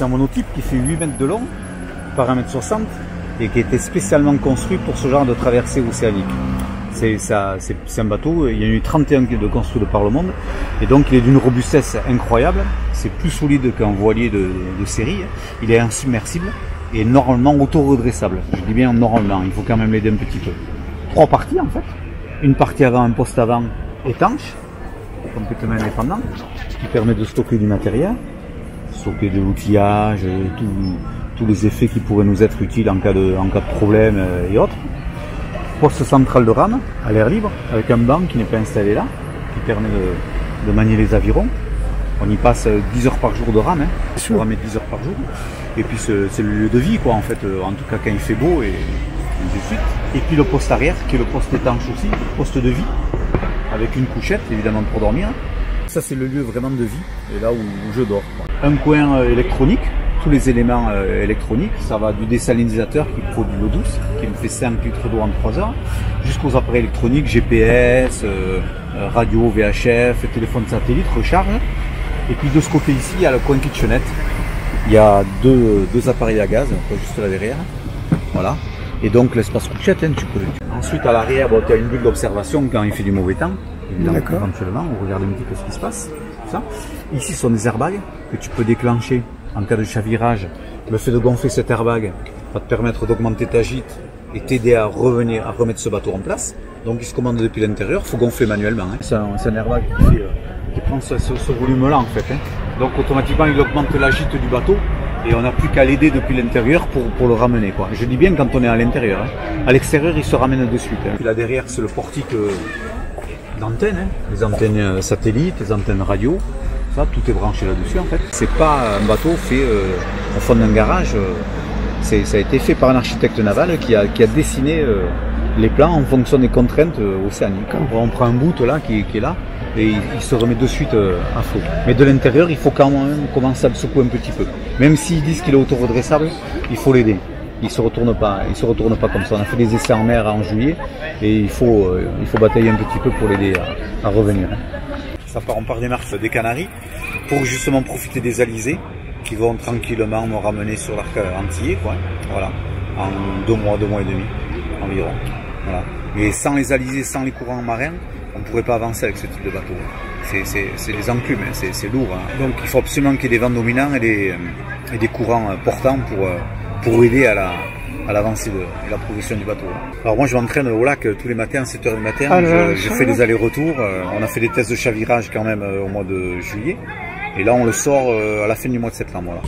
C'est un monotype qui fait 8 mètres de long par 1,60 m et qui a été spécialement construit pour ce genre de traversée océanique. C'est un bateau, il y a eu 31 de construit de par le monde et donc il est d'une robustesse incroyable. C'est plus solide qu'un voilier de série. Il est insubmersible et normalement auto-redressable. Je dis bien normalement, il faut quand même l'aider un petit peu. 3 parties en fait. Une partie avant, un poste avant étanche, complètement indépendant, qui permet de stocker du matériel, stocker de l'outillage, tous les effets qui pourraient nous être utiles en cas de problème et autres. Poste central de rame à l'air libre avec un banc qui n'est pas installé là, qui permet de manier les avirons. On y passe 10 heures par jour de rame, hein. On ramer 10 heures par jour. Et puis c'est le lieu de vie quoi en fait, en tout cas quand il fait beau et de suite. Et puis le poste arrière qui est le poste étanche aussi, poste de vie, avec une couchette évidemment pour dormir. Ça c'est le lieu vraiment de vie, et là où je dors. Un coin électronique, tous les éléments électroniques, ça va du désalinisateur qui produit l'eau douce, qui me fait 5 litres d'eau en 3 heures, jusqu'aux appareils électroniques, GPS, radio, VHF, téléphone satellite, recharge. Et puis de ce côté ici, il y a le coin kitchenette. Il y a deux appareils à gaz, juste là derrière. Voilà. Et donc l'espace couchette, hein, tu peux. Ensuite à l'arrière, bon, tu as une bulle d'observation quand il fait du mauvais temps. Éventuellement, on regarde un petit peu ce qui se passe. Tout ça. Ici ce sont des airbags que tu peux déclencher en cas de chavirage. Le fait de gonfler cet airbag va te permettre d'augmenter ta gîte et t'aider à remettre ce bateau en place. Donc il se commande depuis l'intérieur, il faut gonfler manuellement. Hein. C'est un airbag qui prend ce volume-là en fait. Hein. Donc automatiquement il augmente la gîte du bateau et on n'a plus qu'à l'aider depuis l'intérieur pour le ramener. Quoi. Je dis bien quand on est à l'intérieur. Hein. À l'extérieur il se ramène de suite. Hein. Puis là derrière c'est le portique d'antenne, hein. Les antennes satellites, les antennes radio. Ça, tout est branché là-dessus en fait. C'est pas un bateau fait au fond d'un garage. Ça a été fait par un architecte naval qui a dessiné les plans en fonction des contraintes océaniques. On prend un bout là qui est là et il se remet de suite à flot. Mais de l'intérieur, il faut quand même commencer à le secouer un petit peu. Même s'ils disent qu'il est auto-redressable, il faut l'aider. Il se retourne pas comme ça. On a fait des essais en mer en juillet et il faut batailler un petit peu pour l'aider à revenir. On part des marches des Canaries pour justement profiter des alizés qui vont tranquillement me ramener sur l'arc antillais, quoi. Voilà, en 2 mois et demi environ. Voilà. Et sans les alizés, sans les courants marins, on ne pourrait pas avancer avec ce type de bateau. C'est des enclumes, hein. C'est lourd. Hein. Donc il faut absolument qu'il y ait des vents dominants et des courants portants pour aider à l'avancée de la progression du bateau. Alors moi je m'entraîne au lac tous les matins à 7 h du matin, je fais des allers-retours, on a fait des tests de chavirage quand même au mois de juillet et là on le sort à la fin du mois de septembre. Voilà.